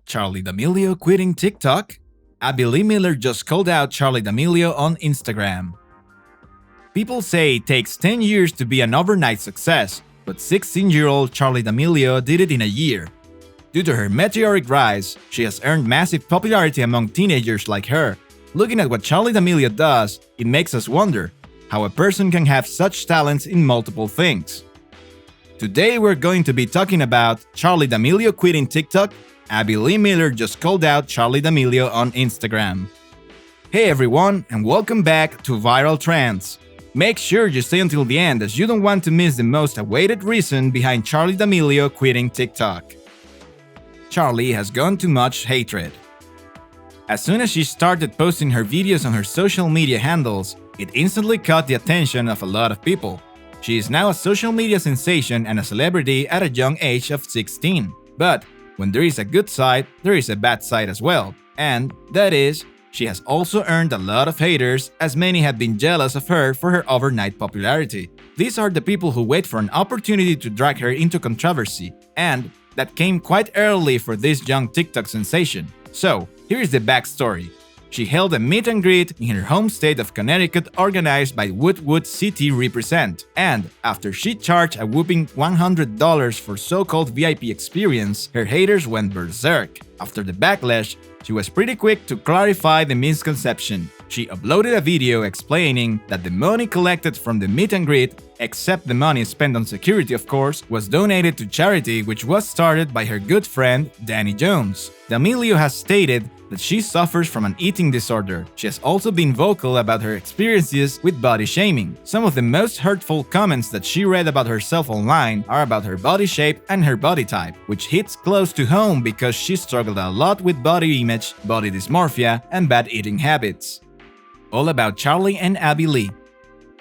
Charli D'Amelio quitting TikTok? Abby Lee Miller just called out Charli D'Amelio on Instagram. People say it takes 10 years to be an overnight success, but 16-year-old Charli D'Amelio did it in a year. Due to her meteoric rise, she has earned massive popularity among teenagers like her. Looking at what Charli D'Amelio does, it makes us wonder how a person can have such talents in multiple things. Today we're going to be talking about Charli D'Amelio quitting TikTok. Abby Lee Miller just called out Charli D'Amelio on Instagram. Hey everyone, and welcome back to Viral Trends. Make sure you stay until the end as you don't want to miss the most awaited reason behind Charli D'Amelio quitting TikTok. Charli has gone too much hatred. As soon as she started posting her videos on her social media handles, it instantly caught the attention of a lot of people. She is now a social media sensation and a celebrity at a young age of 16. But when there is a good side, there is a bad side as well. And that is, she has also earned a lot of haters, as many have been jealous of her for her overnight popularity. These are the people who wait for an opportunity to drag her into controversy, and that came quite early for this young TikTok sensation. So, here is the backstory. She held a meet and greet in her home state of Connecticut organized by Woodwood City Represent, and after she charged a whopping $100 for so-called VIP experience, her haters went berserk. After the backlash, she was pretty quick to clarify the misconception. She uploaded a video explaining that the money collected from the meet and greet, except the money spent on security of course, was donated to charity which was started by her good friend Danny Jones. D'Amelio has stated that she suffers from an eating disorder. She has also been vocal about her experiences with body shaming. Some of the most hurtful comments that she read about herself online are about her body shape and her body type, which hits close to home because she struggled a lot with body image, body dysmorphia, and bad eating habits. All about Charli and Abby Lee.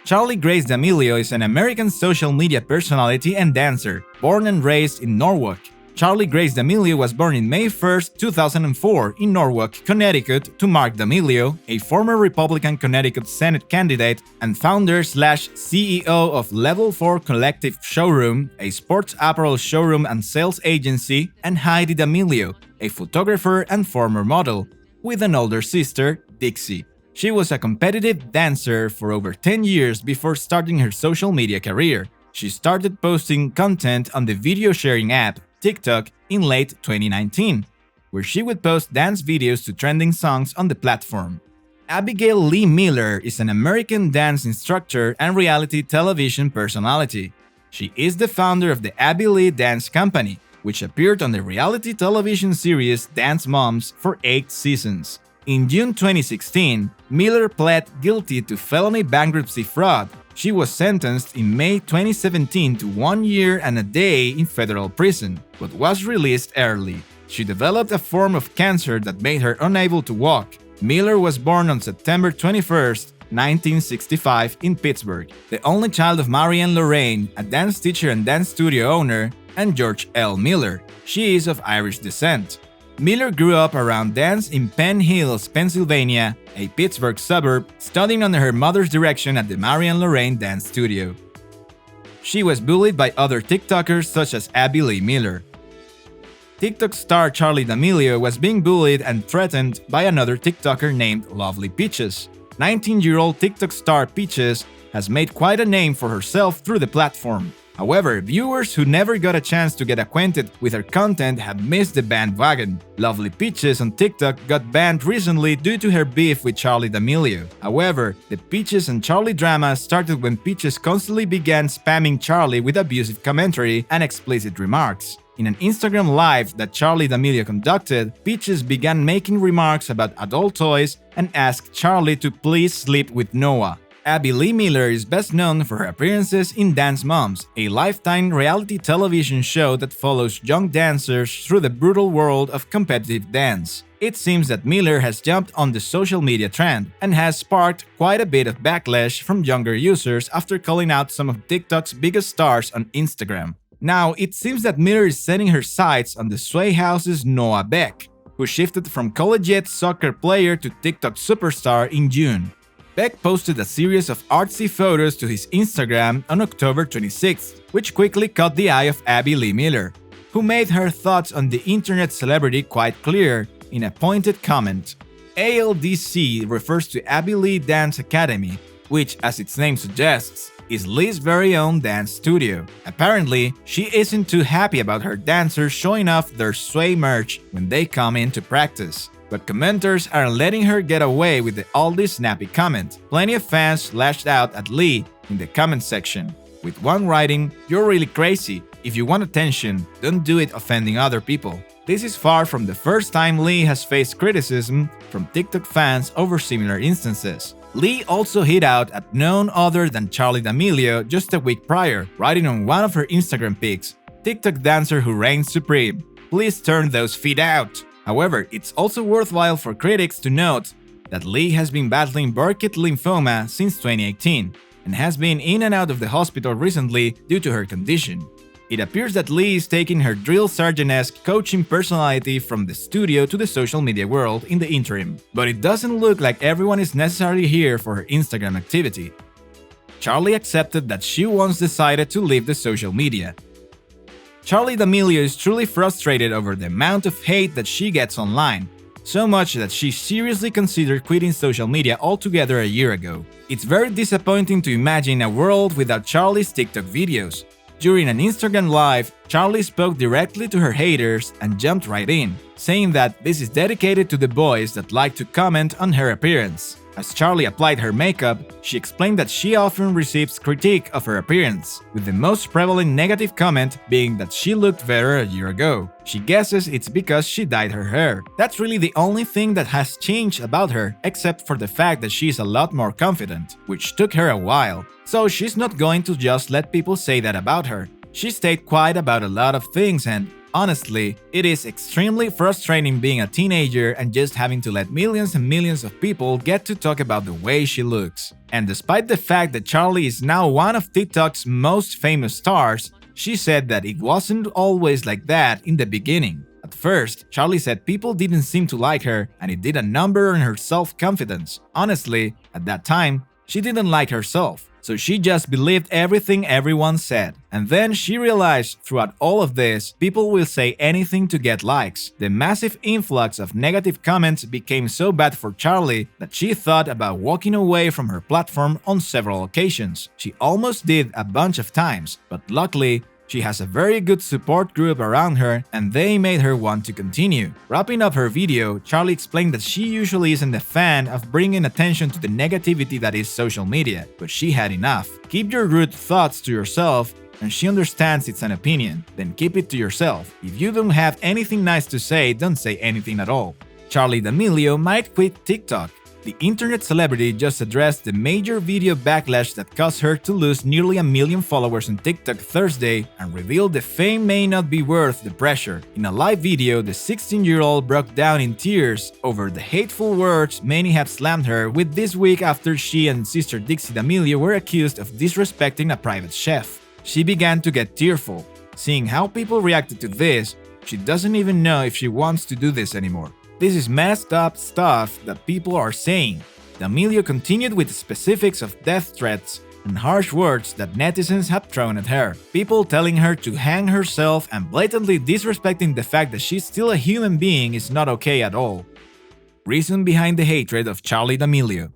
Charli Grace D'Amelio is an American social media personality and dancer, born and raised in Norwalk. Charli Grace D'Amelio was born in May 1, 2004 in Norwalk, Connecticut, to Mark D'Amelio, a former Republican Connecticut Senate candidate and founder/CEO of Level 4 Collective Showroom, a sports apparel showroom and sales agency, and Heidi D'Amelio, a photographer and former model, with an older sister, Dixie. She was a competitive dancer for over 10 years before starting her social media career. She started posting content on the video sharing app TikTok in late 2019, where she would post dance videos to trending songs on the platform. Abigail Lee Miller is an American dance instructor and reality television personality. She is the founder of the Abby Lee Dance Company, which appeared on the reality television series Dance Moms for 8 seasons. In June 2016, Miller pled guilty to felony bankruptcy fraud. She was sentenced in May 2017 to 1 year and a day in federal prison, but was released early. She developed a form of cancer that made her unable to walk. Miller was born on September 21, 1965 in Pittsburgh, the only child of Marianne Lorraine, a dance teacher and dance studio owner, and George L. Miller. She is of Irish descent. Miller grew up around dance in Penn Hills, Pennsylvania, a Pittsburgh suburb, studying under her mother's direction at the Marianne Lorraine Dance Studio. She was bullied by other TikTokers such as Abby Lee Miller. TikTok star Charli D'Amelio was being bullied and threatened by another TikToker named Lovely Peaches. 19-year-old TikTok star Peaches has made quite a name for herself through the platform. However, viewers who never got a chance to get acquainted with her content have missed the bandwagon. Lovely Peaches on TikTok got banned recently due to her beef with Charli D'Amelio. However, the Peaches and Charli drama started when Peaches constantly began spamming Charli with abusive commentary and explicit remarks. In an Instagram live that Charli D'Amelio conducted, Peaches began making remarks about adult toys and asked Charli to please sleep with Noah. Abby Lee Miller is best known for her appearances in Dance Moms, a lifetime reality television show that follows young dancers through the brutal world of competitive dance. It seems that Miller has jumped on the social media trend and has sparked quite a bit of backlash from younger users after calling out some of TikTok's biggest stars on Instagram. Now, it seems that Miller is setting her sights on the Sway House's Noah Beck, who shifted from collegiate soccer player to TikTok superstar in June. Beck posted a series of artsy photos to his Instagram on October 26th, which quickly caught the eye of Abby Lee Miller. who made her thoughts on the internet celebrity quite clear in a pointed comment. ALDC refers to Abby Lee Dance Academy, which, as its name suggests, is Lee's very own dance studio. Apparently, she isn't too happy about her dancers showing off their sway merch when they come in to practice. But commenters aren't letting her get away with the oldie snappy comment. Plenty of fans lashed out at Lee in the comment section, with one writing, "You're really crazy. If you want attention, don't do it offending other people." This is far from the first time Lee has faced criticism from TikTok fans over similar instances. Lee also hit out at none other than Charli D'Amelio just a week prior, writing on one of her Instagram pics, "TikTok dancer who reigns supreme. Please turn those feet out." However, it's also worthwhile for critics to note that Lee has been battling Burkitt lymphoma since 2018 and has been in and out of the hospital recently due to her condition. It appears that Lee is taking her drill sergeant-esque coaching personality from the studio to the social media world in the interim. But it doesn't look like everyone is necessarily here for her Instagram activity. Charli accepted that she once decided to leave the social media. Charli D'Amelio is truly frustrated over the amount of hate that she gets online, so much that she seriously considered quitting social media altogether a year ago. It's very disappointing to imagine a world without Charli's TikTok videos. During an Instagram live, Charli spoke directly to her haters and jumped right in, saying that this is dedicated to the boys that like to comment on her appearance. As Charli applied her makeup, she explained that she often receives critique of her appearance, with the most prevalent negative comment being that she looked better a year ago. She guesses it's because she dyed her hair. That's really the only thing that has changed about her, except for the fact that she's a lot more confident, which took her a while. So she's not going to just let people say that about her. She stayed quiet about a lot of things, and honestly, it is extremely frustrating being a teenager and just having to let millions and millions of people get to talk about the way she looks. And despite the fact that Charli is now one of TikTok's most famous stars, she said that it wasn't always like that in the beginning. At first, Charli said people didn't seem to like her and it did a number on her self-confidence. Honestly, at that time, she didn't like herself. So she just believed everything everyone said. And then she realized throughout all of this, people will say anything to get likes. The massive influx of negative comments became so bad for Charli that she thought about walking away from her platform on several occasions. She almost did a bunch of times, but luckily, she has a very good support group around her and they made her want to continue. Wrapping up her video, Charli explained that she usually isn't a fan of bringing attention to the negativity that is social media, but she had enough. Keep your rude thoughts to yourself, and she understands it's an opinion, then keep it to yourself. If you don't have anything nice to say, don't say anything at all. Charli D'Amelio might quit TikTok. The internet celebrity just addressed the major video backlash that caused her to lose nearly 1 million followers on TikTok Thursday and revealed the fame may not be worth the pressure. In a live video, the 16-year-old broke down in tears over the hateful words many have slammed her with this week after she and sister Dixie D'Amelio were accused of disrespecting a private chef. She began to get tearful. Seeing how people reacted to this, she doesn't even know if she wants to do this anymore. This is messed up stuff that people are saying. D'Amelio continued with specifics of death threats and harsh words that netizens have thrown at her. People telling her to hang herself and blatantly disrespecting the fact that she's still a human being is not okay at all. Reason behind the hatred of Charli D'Amelio.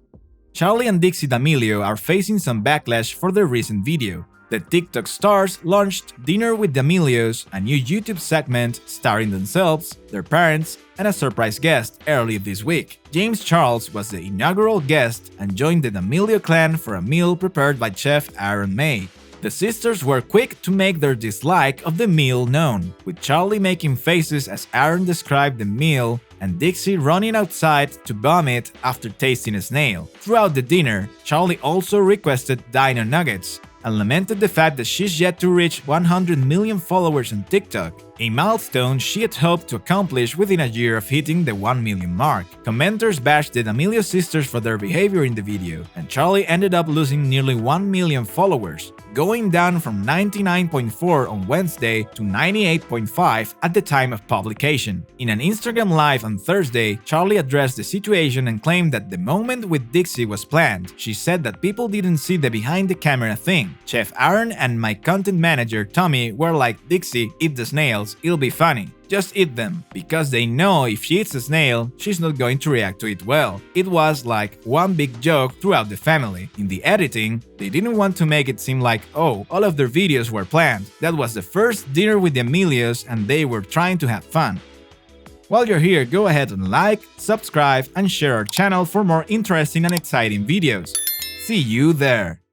Charli and Dixie D'Amelio are facing some backlash for their recent video. The TikTok stars launched Dinner with D'Amelios, a new YouTube segment starring themselves, their parents, and a surprise guest early this week. James Charles was the inaugural guest and joined the D'Amelio clan for a meal prepared by chef Aaron May. The sisters were quick to make their dislike of the meal known, with Charli making faces as Aaron described the meal and Dixie running outside to vomit after tasting a snail. Throughout the dinner, Charli also requested Dino Nuggets and lamented the fact that she's yet to reach 100 million followers on TikTok, a milestone she had hoped to accomplish within a year of hitting the 1 million mark. Commenters bashed the D'Amelio sisters for their behavior in the video, and Charli ended up losing nearly 1 million followers, going down from 99.4 on Wednesday to 98.5 at the time of publication. In an Instagram live on Thursday, Charli addressed the situation and claimed that the moment with Dixie was planned. She said that people didn't see the behind-the-camera thing. Chef Aaron and my content manager Tommy were like, "Dixie, eat the snails," snails, it'll be funny. Just eat them, because they know if she eats a snail, she's not going to react to it well. It was like one big joke throughout the family. In the editing, they didn't want to make it seem like, oh, all of their videos were planned. That was the first dinner with the Amelios and they were trying to have fun. While you're here, go ahead and like, subscribe, and share our channel for more interesting and exciting videos. See you there!